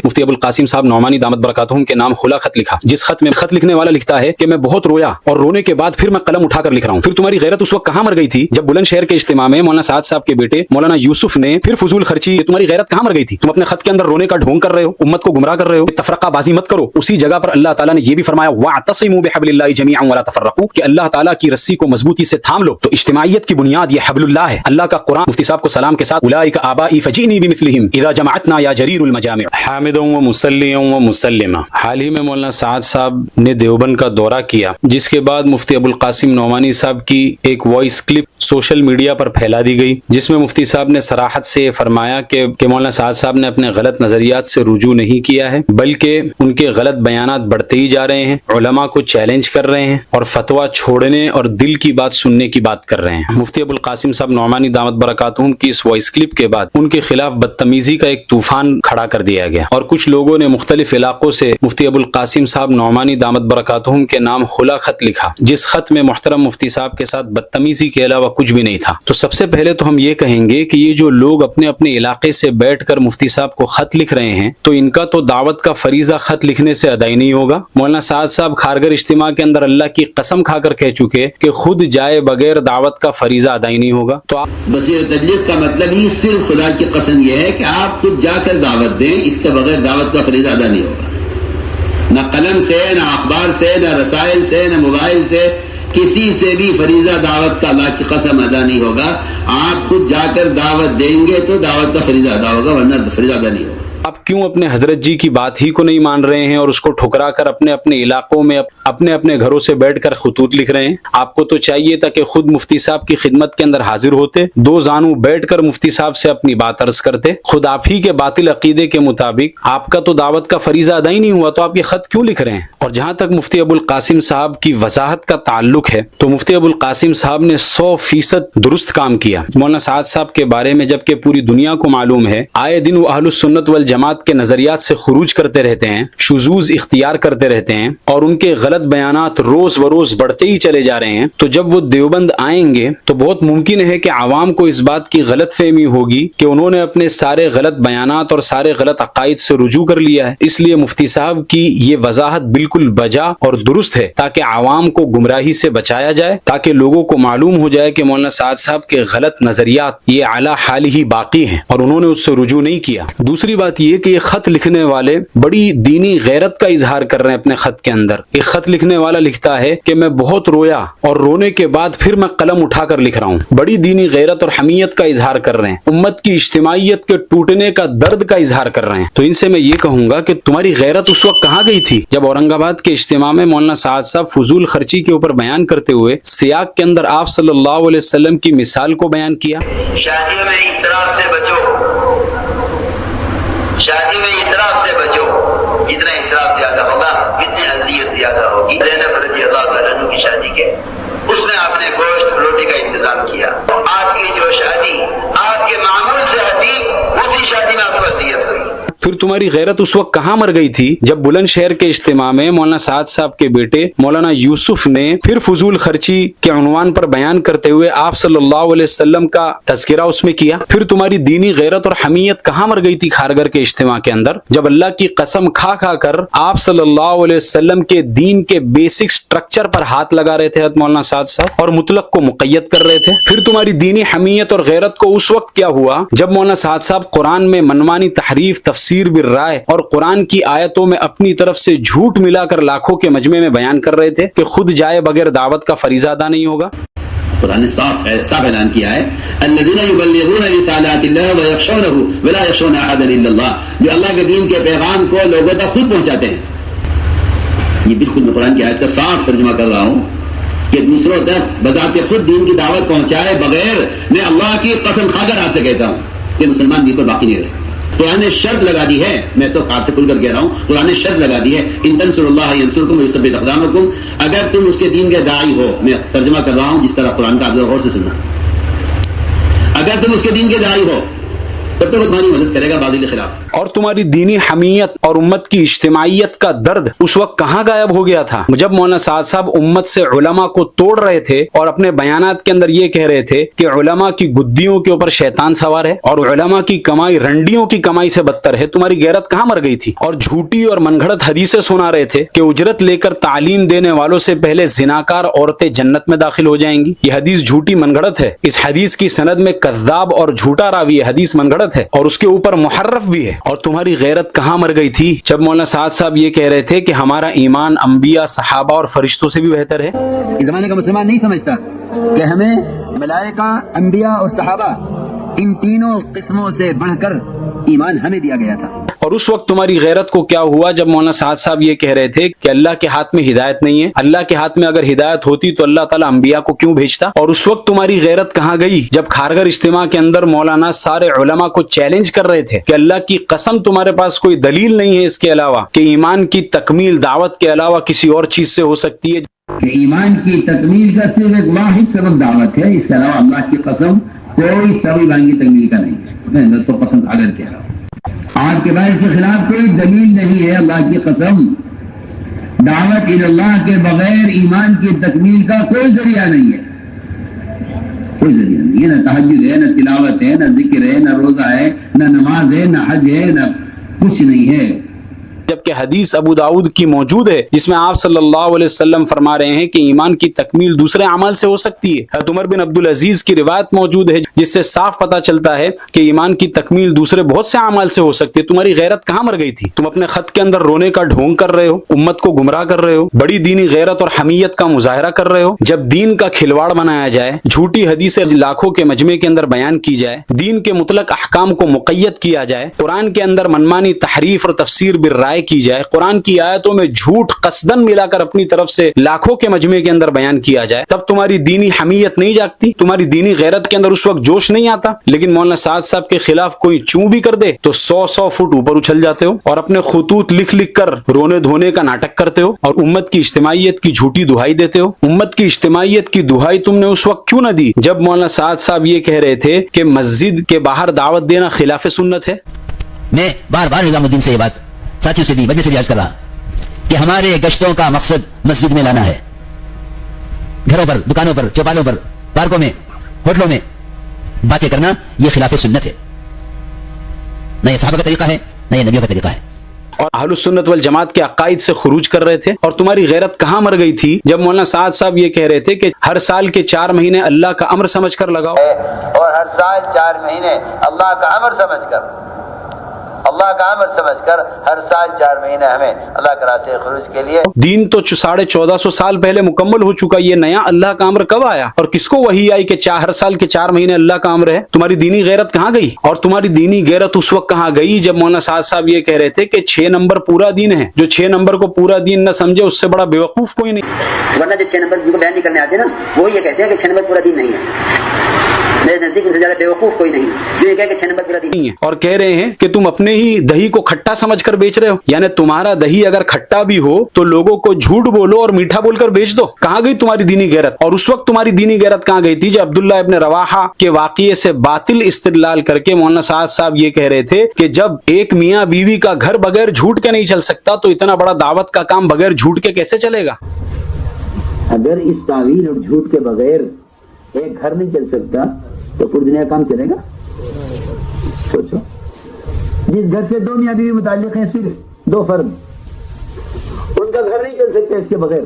مفتی ابوالقاسم صاحب نعمانی دامت برکاتہم کے نام کھلا خط لکھا، جس خط میں خط لکھنے والا لکھتا ہے کہ میں بہت رویا اور رونے کے بعد پھر میں قلم اٹھا کر لکھ رہا ہوں۔ پھر تمہاری غیرت اس وقت کہاں مر گئی تھی جب بلند شہر کے اجتماع میں مولانا سعد صاحب کے بیٹے مولانا یوسف نے پھر فضول خرچی، تمہاری غیرت کہاں مر گئی تھی؟ تم اپنے خط کے اندر رونے کا ڈھونگ کر رہے ہو، امت کو گمراہ کر رہے ہو، تفرقہ بازی مت کرو۔ اسی جگہ پر اللہ تعالیٰ نے یہ بھی فرمایا واعتصموا بحبل اللہ جميعا ولا تفرقوا، کہ اللہ تعالیٰ کی رسی کو مضبوطی سے تھام لو۔ تو اجتماعیت کی بنیاد یہ حبل اللہ ہے، اللہ کا قرآن۔ مفتی صاحب کو سلام کے ساتھ اولئک آبائی فجئنی بمثلہم اذا جمعتنا یا جریر المجامع۔ حامدا و مسلیا و مسلمہ۔ حال ہی میں مولانا سعد صاحب نے دیوبند کا دورہ کیا، جس کے بعد مفتی ابوالقاسم نعمانی صاحب کی ایک وائس کلپ سوشل میڈیا پر پھیلا دی گئی، جس میں مفتی صاحب نے صراحت سے فرمایا کہ مولانا سعد صاحب نے اپنے غلط نظریات سے رجوع نہیں کیا ہے، بلکہ ان کے غلط بیانات بڑھتے ہی جا رہے ہیں، علماء کو چیلنج کر رہے ہیں اور فتویٰ چھوڑنے اور دل کی بات سننے کی بات کر رہے ہیں۔ مفتی ابوالقاسم صاحب نعمانی دامت برکاتہم کی اس وائس کلپ کے بعد ان کے خلاف بدتمیزی کا ایک طوفان کھڑا کر دیا گیا، اور کچھ لوگوں نے مختلف علاقوں سے مفتی ابوالقاسم صاحب نعمانی دامت برکاتہم کے نام کھلا خط لکھا، جس خط میں محترم مفتی صاحب کے ساتھ بدتمیزی کے علاوہ کچھ بھی نہیں تھا۔ تو سب سے پہلے تو ہم یہ کہیں گے کہ یہ جو لوگ اپنے اپنے علاقے سے بیٹھ کر مفتی صاحب کو خط لکھ رہے ہیں، تو ان کا تو دعوت کا فریضہ خط لکھنے سے ادا ہی نہیں ہوگا۔ مولانا سعد صاحب کھارگر اجتماع کے اندر اللہ کی قسم کھا کر کہہ چکے کہ خود جائے بغیر دعوت کا فریضہ ادا ہی نہیں ہوگا۔ تو بصیر تبلیغ کا مطلب ہی صرف خدا کی قسم یہ ہے کہ آپ خود جا کر دعوت دیں، اس کے بغیر دعوت کا فریضہ ادا نہیں ہوگا۔ نہ قلم سے، نہ اخبار سے، نہ رسائل سے، نہ موبائل سے، کسی سے بھی فریضہ دعوت کا اللہ کی قسم ادا نہیں ہوگا۔ آپ خود جا کر دعوت دیں گے تو دعوت کا فریضہ ادا ہوگا، ورنہ فریضہ ادا نہیں ہوگا۔ آپ کیوں اپنے حضرت جی کی بات ہی کو نہیں مان رہے ہیں اور اس کو ٹھکرا کر اپنے اپنے علاقوں میں اپنے اپنے گھروں سے بیٹھ کر خطوط لکھ رہے ہیں؟ آپ کو تو چاہیے تھا کہ خود مفتی صاحب کی خدمت کے اندر حاضر ہوتے، دو زانو بیٹھ کر مفتی صاحب سے اپنی بات عرض کرتے۔ خود آپ ہی کے باطل عقیدے کے مطابق آپ کا تو دعوت کا فریضہ ادا ہی نہیں ہوا، تو آپ یہ خط کیوں لکھ رہے ہیں؟ اور جہاں تک مفتی ابوالقاسم صاحب کی وضاحت کا تعلق ہے، تو مفتی ابوالقاسم صاحب نے 100% درست کام کیا مولانا سعد صاحب کے بارے میں، جبکہ پوری دنیا کو معلوم ہے آئے دن وہ اہل السنت والجماعت کے نظریات سے خروج کرتے رہتے ہیں، شذوذ اختیار کرتے رہتے ہیں، اور ان کے غلط بیانات روز بروز بڑھتے ہی چلے جا رہے ہیں۔ تو جب وہ دیوبند آئیں گے تو بہت ممکن ہے کہ عوام کو اس بات کی غلط فہمی ہوگی کہ انہوں نے اپنے سارے غلط بیانات اور سارے غلط عقائد سے رجوع کر لیا ہے۔ اس لیے مفتی صاحب کی یہ وضاحت بالکل بجا اور درست ہے، تاکہ عوام کو گمراہی سے بچایا جائے، تاکہ لوگوں کو معلوم ہو جائے کہ مولانا سعد صاحب کے غلط نظریات یہ اعلی حال ہی باقی ہیں اور انہوں نے اس سے رجوع نہیں کیا۔ دوسری بات یہ کہ یہ خط لکھنے والے بڑی دینی غیرت کا اظہار کر رہے ہیں اپنے خط کے اندر۔ ایک خط لکھنے والا لکھتا ہے کہ میں بہت رویا اور رونے کے بعد پھر میں قلم اٹھا کر لکھ رہا ہوں۔ بڑی دینی غیرت اور حمیت کا اظہار کر رہے ہیں، امت کی اجتماعیت کے ٹوٹنے کا درد کا اظہار کر رہے ہیں۔ تو ان سے میں یہ کہوں گا کہ تمہاری غیرت اس وقت کہاں گئی تھی جب اورنگ آباد کے اجتماع میں مولانا سعد صاحب فضول خرچی کے اوپر بیان کرتے ہوئے سیاق کے اندر آپ صلی اللہ علیہ وسلم کی مثال کو بیان کیا؟ شادی میں اسراف سے بچو، شادی میں اسراف سے بچو، جتنا اسراف زیادہ ہوگا اتنی اذیت زیادہ ہوگی۔ زینب رضی اللہ عنہ کی شادی کے اس میں آپ نے گوشت روٹی کا انتظام کیا، آپ کی جو شادی آپ کے معمول سے ہٹی، اسی شادی میں آپ کو اذیت ہوئی۔ پھر تمہاری غیرت اس وقت کہاں مر گئی تھی جب بلند شہر کے اجتماع میں مولانا سعد صاحب کے بیٹے مولانا یوسف نے پھر فضول خرچی کے عنوان پر بیان کرتے ہوئے آپ صلی اللہ علیہ وسلم کا تذکرہ اس میں کیا؟ پھر تمہاری دینی غیرت اور حمیت کہاں مر گئی تھی کھارگر کے اجتماع کے اندر، جب اللہ کی قسم کھا کھا کر آپ صلی اللہ علیہ وسلم کے دین کے بیسک سٹرکچر پر ہاتھ لگا رہے تھے مولانا سعد صاحب اور مطلق کو مقید کر رہے تھے؟ پھر تمہاری دینی حمیت اور غیرت کو اس وقت کیا ہوا جب مولانا سعد صاحب قرآن میں منمانی تحریف، تفسیر بالرائے اور قرآن کی آیتوں میں اپنی طرف سے جھوٹ ملا کر لاکھوں کے مجمع میں بیان کر رہے تھے کہ خود جائے بغیر دعوت کا فریضہ ادا نہیں ہوگا؟ قرآن نے صاف اعلان کیا ہے الذین یبلغون رسالات اللہ ویخشونہ ولا یخشون احدا الا اللہ، جو اللہ کے دین کے پیغام کو لوگوں تک خود پہنچاتے ہیں۔ یہ بالکل میں قرآن کی آیت کا صاف ترجمہ کر رہا ہوں کہ دوسروں تک بذات خود دین کی دعوت پہنچائے بغیر میں اللہ کی قسم کھا کر آپ سے کہتا ہوں کہ مسلمان دین پر باقی نہیں رہ سکتے۔ قرآن نے شرط لگا دی ہے، میں تو آپ سے کھل کر کہہ رہا ہوں، قرآن نے شرط لگا دی ہے ان تنصروا اللہ ینصرکم ویثبت اقدامکم، اگر تم اس کے دین کے داعی ہو، میں ترجمہ کر رہا ہوں جس طرح قرآن کا، آپ غور سے سننا، اگر تم اس کے دین کے داعی ہو تب تو وہ تمہاری مدد کرے گا باطل کے خلاف۔ اور تمہاری دینی حمیت اور امت کی اجتماعیت کا درد اس وقت کہاں غائب ہو گیا تھا جب مولانا سعد صاحب امت سے علماء کو توڑ رہے تھے اور اپنے بیانات کے اندر یہ کہہ رہے تھے کہ علماء کی گدیوں کے اوپر شیطان سوار ہے اور علماء کی کمائی رنڈیوں کی کمائی سے بدتر ہے؟ تمہاری غیرت کہاں مر گئی تھی؟ اور جھوٹی اور من گھڑت حدیثیں سنا رہے تھے کہ اجرت لے کر تعلیم دینے والوں سے پہلے زناکار عورتیں جنت میں داخل ہو جائیں گی۔ یہ حدیث جھوٹی من گھڑت ہے۔ اس حدیث کی سند میں کذاب اور جھوٹا راوی ہے، حدیث من گھڑت ہے اور اس کے اوپر محرف بھی ہے۔ اور تمہاری غیرت کہاں مر گئی تھی جب مولانا سعد صاحب یہ کہہ رہے تھے کہ ہمارا ایمان انبیاء، صحابہ اور فرشتوں سے بھی بہتر ہے؟ اس زمانے کا مسلمان نہیں سمجھتا کہ ہمیں ملائکہ، انبیاء اور صحابہ ان تینوں قسموں سے بڑھ کر ایمان ہمیں دیا گیا تھا۔ اور اس وقت تمہاری غیرت کو کیا ہوا جب مولانا سعد صاحب یہ کہہ رہے تھے کہ اللہ کے ہاتھ میں ہدایت نہیں ہے، اللہ کے ہاتھ میں اگر ہدایت ہوتی تو اللہ تعالیٰ انبیاء کو کیوں بھیجتا؟ اور اس وقت تمہاری غیرت کہاں گئی جب کھارگھر اجتماع کے اندر مولانا سارے علماء کو چیلنج کر رہے تھے کہ اللہ کی قسم تمہارے پاس کوئی دلیل نہیں ہے اس کے علاوہ کہ ایمان کی تکمیل دعوت کے علاوہ کسی اور چیز سے ہو سکتی ہے؟ کہ ایمان کی تکمیل کا صرف ایک واحد سبب دعوت ہے، اس کے علاوہ اللہ کی قسم کوئی سبب ایمان کی تکمیل کا نہیں ہے۔ میں تو قسم کھا کر کہہ رہا ہوں، آپ کے پاس اس کے خلاف کوئی دلیل نہیں ہے۔ اللہ کی قسم، دعوت اللہ کے بغیر ایمان کی تکمیل کا کوئی ذریعہ نہیں ہے، کوئی ذریعہ نہیں ہے۔ نہ تہجد ہے، نہ تلاوت ہے، نہ ذکر ہے، نہ روزہ ہے، نہ نماز ہے، نہ حج ہے، نہ کچھ نہیں ہے۔ جبکہ حدیث ابو داؤد کی موجود ہے جس میں آپ صلی اللہ علیہ وسلم فرما رہے ہیں کہ ایمان کی تکمیل دوسرے اعمال سے ہو سکتی ہے۔ حضرت عمر بن عبدالعزیز کی روایت موجود ہے جس سے صاف پتہ چلتا ہے کہ ایمان کی تکمیل دوسرے بہت سے اعمال سے ہو سکتی ہے۔ تمہاری غیرت کہاں مر گئی تھی؟ تم اپنے خط کے اندر رونے کا ڈھونگ کر رہے ہو، امت کو گمراہ کر رہے ہو، بڑی دینی غیرت اور حمیت کا مظاہرہ کر رہے ہو۔ جب دین کا کھلواڑ بنایا جائے، جھوٹی حدیثیں لاکھوں کے مجمع کے اندر بیان کی جائے، دین کے مطلق احکام کو مقید کیا جائے، قرآن کے اندر منمانی تحریف اور تفسیر بالرائے کی جائے، قرآن کی آیتوں میں جھوٹ قصدن ملا کر اپنی طرف سے لاکھوں کے مجمع کے اندر بیان کیا جائے، تب تمہاری دینی حمیت نہیں جاگتی؟ تمہاری دینی غیرت کے اندر اس وقت جوش نہیں آتا؟ لیکن مولانا سعد صاحب کے خلاف کوئی چوں بھی کر دے تو 100 فٹ اوپر اچھل جاتے ہو اور اپنے خطوط لکھ لکھ کر رونے دھونے کا ناٹک کرتے ہو اور امت کی اجتماعیت کی جھوٹی دہائی دیتے ہو۔ امت کی اجتماعیت کی دہائی تم نے اس وقت کیوں نہ دی جب مولانا سعد صاحب یہ کہہ رہے تھے کہ مسجد کے باہر دعوت دینا خلاف سنت ہے؟ میں بار بار نظام الدین سے یہ بات ساتھیوں سے بھی مجلس سے بھی عرض کر رہا کہ ہمارے گشتوں کا مقصد مسجد میں لانا ہے۔ گھروں پر، دکانوں پر، چوپالوں پر، پارکوں میں، ہوٹلوں میں باتیں کرنا یہ خلاف سنت ہے۔ نہ یہ صحابہ کا طریقہ ہے، نہ یہ نبیوں کا طریقہ ہے۔ اور اہل السنت والجماعت کے عقائد سے خروج کر رہے تھے۔ اور تمہاری غیرت کہاں مر گئی تھی جب مولانا سعد صاحب یہ کہہ رہے تھے کہ ہر سال کے 4 مہینے اللہ کا امر سمجھ کر لگاؤ، اور ہر سال 4 مہینے اللہ کا امر سمجھ کر، اللہ کا امر سمجھ کر ہر سال 4 مہینے ہمیں اللہ کے راستے خروج کے لیے۔ دین تو 1450 سال پہلے مکمل ہو چکا، یہ نیا اللہ کا امر کب آیا اور کس کو وحی آئی کہ ہر سال کے 4 مہینے اللہ کا امر ہے؟ تمہاری دینی غیرت کہاں گئی؟ اور تمہاری دینی غیرت اس وقت کہاں گئی جب مولانا سعد صاحب یہ کہہ رہے تھے کہ 6 نمبر پورا دین ہے، جو 6 نمبر کو پورا دین نہ سمجھے اس سے بڑا بیوقوف کوئی نہیں۔ ورنہ جو 6 نمبر جن کو بیان نہیں کرنے آتے نا، وہ یہ کہتے ہیں کہ 6 نمبر پورا دین نہیں ہے۔ میرے نزدیک ان سے زیادہ بیوقوف کوئی نہیں جو یہ کہے کہ 6 نمبر پورا دین ہے، اور کہہ رہے ہیں کہ تم اپنے ہی دہی کو کھٹا سمجھ کر بیچ رہے ہو، یعنی تمہارا دہی اگر کھٹا بھی ہو تو لوگوں کو جھوٹ بولو اور میٹھا بول کر بیچ دو۔ کہاں گئی تمہاری دینی غیرت؟ اور اس وقت تمہاری دینی غیرت کہاں گئی تھی جب عبداللہ ابن رواحہ کے واقعے سے باطل استدلال کر کے مولانا سعد صاحب یہ کہہ رہے تھے کہ جب ایک میاں بیوی کا گھر بغیر جھوٹ کے نہیں چل سکتا تو اتنا بڑا دعوت کا کام بغیر جھوٹ کے کیسے چلے گا؟ اگر اس تعویل اور جھوٹ کے بغیر ایک گھر نہیں چل سکتا تو پوری دنیا کام چلے گا؟ سوچو، جس گھر سے 2 میاں بیوی متعلق ہیں، صرف 2 فرد، ان کا گھر نہیں چل سکتا اس کے بغیر۔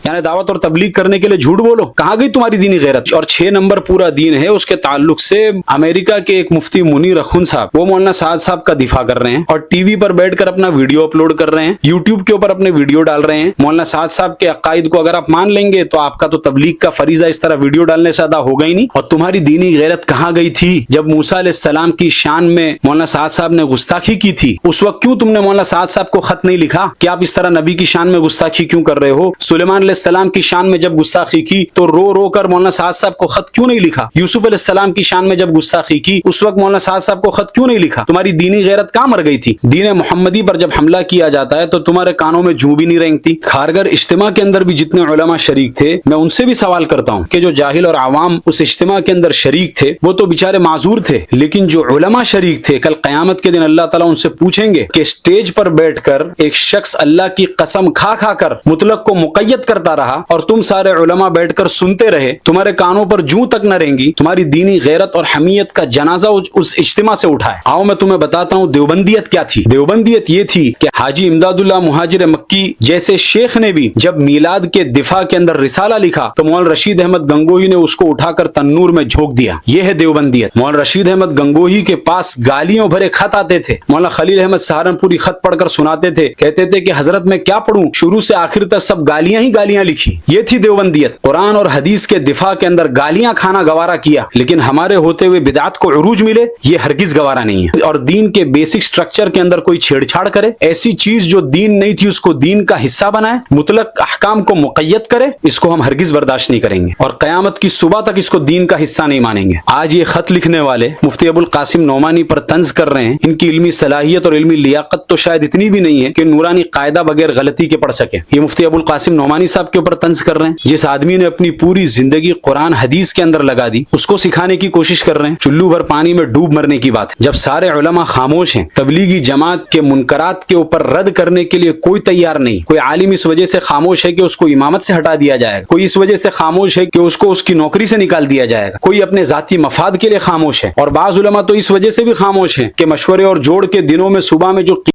یعنی دعوت اور تبلیغ کرنے کے لیے جھوٹ بولو، کہاں گئی تمہاری دینی غیرت؟ اور 6 نمبر پورا دین ہے، اس کے تعلق سے امریکہ کے ایک مفتی منیر اخن صاحب وہ مولانا سعد صاحب کا دفاع کر رہے ہیں اور ٹی وی پر بیٹھ کر اپنا ویڈیو اپلوڈ کر رہے ہیں، یوٹیوب کے اوپر اپنے ویڈیو ڈال رہے ہیں۔ مولانا سعد صاحب کے عقائد کو اگر آپ مان لیں گے تو آپ کا تو تبلیغ کا فریضہ اس طرح ویڈیو ڈالنے سے ادا ہوگا ہی نہیں۔ اور تمہاری دینی غیرت کہاں گئی تھی جب موسیٰ علیہ السلام کی شان میں مولانا سعد صاحب نے گستاخی کی تھی؟ اس وقت کیوں تم نے مولانا سعد صاحب کو خط نہیں لکھا کہ آپ اس طرح نبی کی شان میں گستاخی کیوں کر رہے ہو؟ سلیمان علیہ علیہ السلام کی شان میں جب گستاخی کی تو رو رو کر مولانا سعد صاحب کو خط کیوں نہیں لکھا؟ یوسف علیہ السلام کی شان میں جب گستاخی کی اس وقت مولانا سعد صاحب کو خط کیوں نہیں لکھا؟ تمہاری دینی غیرت کہاں مر گئی تھی؟ دین محمدی پر جب حملہ کیا جاتا ہے تو تمہارے کانوں میں جوں بھی نہیں رینگتی؟ کھارگھر اجتماع کے اندر بھی جتنے علماء شریک تھے میں ان سے بھی سوال کرتا ہوں کہ جو جاہل اور عوام اس اجتماع کے اندر شریک تھے وہ تو بیچارے معذور تھے، لیکن جو علماء شریک تھے کل قیامت کے دن اللہ تعالیٰ ان سے پوچھیں گے کہ اسٹیج پر بیٹھ کر ایک شخص اللہ کی قسم کھا کھا کر مطلق کو مقید کرتا رہا اور تم سارے علماء بیٹھ کر سنتے رہے، تمہارے کانوں پر جوں تک نہ رہیں گی، تمہاری دینی غیرت اور حمیت کا جنازہ اس اجتماع سے اٹھائے۔ آؤ میں تمہیں بتاتا ہوں دیوبندیت کیا تھی۔ دیوبندیت یہ تھی کہ حاجی امداد اللہ مہاجر مکی جیسے شیخ نے بھی جب میلاد کے دفاع کے اندر رسالہ لکھا تو مولانا رشید احمد گنگوہی نے اس کو اٹھا کر تنور میں جھونک دیا۔ یہ ہے دیوبندیت۔ مولانا رشید احمد گنگوہی کے پاس گالیوں بھرے خط آتے تھے، مولانا خلیل احمد سہارنپوری خط پڑھ کر سناتے تھے، کہتے تھے کہ حضرت میں کیا پڑھوں، شروع سے آخر تک سب گالیاں ہی گالیاں لکھی۔ یہ تھی دیوبندیت، قرآن اور حدیث کے دفاع کے اندر گالیاں کھانا گوارا کیا، لیکن ہمارے ہوتے ہوئے بدعات کو عروج ملے یہ ہرگز گوارا نہیں ہے۔ اور دین کے بیسک سٹرکچر کے اندر کوئی چھیڑ چھاڑ کرے، ایسی چیز جو دین نہیں تھی اس کو دین کا حصہ بنائے، مطلق احکام کو مقید کرے، اس کو ہم ہرگز برداشت نہیں کریں گے اور قیامت کی صبح تک اس کو دین کا حصہ نہیں مانیں گے۔ آج یہ خط لکھنے والے مفتی ابو القاسم نعمانی پر طنز کر رہے ہیں، ان کی علمی صلاحیت اور علمی لیاقت تو شاید اتنی بھی نہیں ہے کہ نورانی قاعدہ بغیر غلطی کے پڑھ سکے۔ یہ مفتی ابو القاسم نعمانی صاحب کے اوپر طنز کر رہے ہیں، جس آدمی نے اپنی پوری زندگی قرآن حدیث کے اندر لگا دی اس کو سکھانے کی کوشش کر رہے ہیں۔ چلو بھر پانی میں ڈوب مرنے کی بات۔ جب سارے علماء خاموش ہیں، تبلیغی جماعت کے منکرات کے اوپر رد کرنے کے لیے کوئی تیار نہیں، کوئی عالم اس وجہ سے خاموش ہے کہ اس کو امامت سے ہٹا دیا جائے گا، کوئی اس وجہ سے خاموش ہے کہ اس کو اس کی نوکری سے نکال دیا جائے گا، کوئی اپنے ذاتی مفاد کے لیے خاموش ہے، اور بعض علماء تو اس وجہ سے بھی خاموش ہیں کہ مشورے اور جوڑ کے دنوں میں صبح میں جو